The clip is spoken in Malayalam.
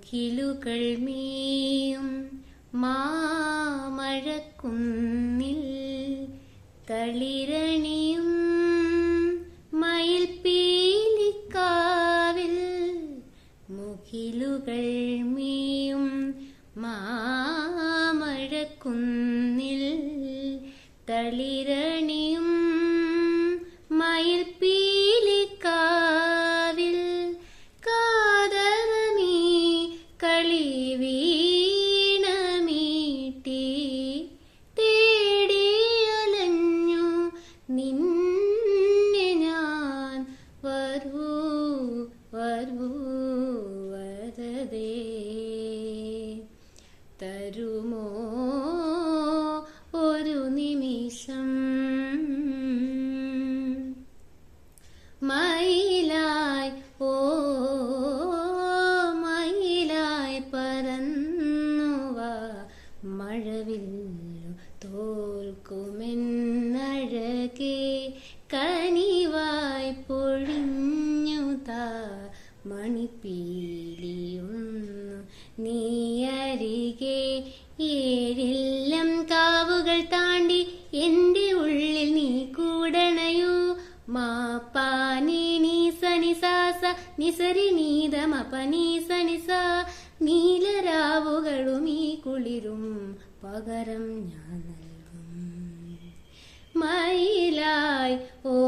മുകിലുകൾ മേയും മാമഴക്കുന്നിൽ തളിരണിയും മയിൽപ്പീലിക്കാവിൽ മുകിലുകൾ മേയും മാമഴക്കുന്നിൽ തളിരണിയും മയിൽപ്പീലിക്കാവിൽ കാതരമീ കളിവീണമീട്ടി തേടിയലഞ്ഞു നിന്നെ ഞാൻ വരൂ വരൂ വരദേ തരുമോ ഒരു നിമിഷം മയിലായി ഓ മയിലായി പറന്നുവാ മഴവില്ലു തോൽക്കുമെന്നഴകേ കനിവായി പൊഴിഞ്ഞുതാ മണിപ്പീലിയൊന്നു നീയരികെ ഏഴില്ലം കാവുകൾ താണ്ടി എൻ്റെ ഉള്ളിൽ നീ കൂടണയൂ മാപ്പാനി നീ സനിസാസ നിസരി നീതമപനി സനിസ നീലരാവുകളും ഈ കുളിരും പകരം ഞാൻ നൽകും മയിലായി ഓ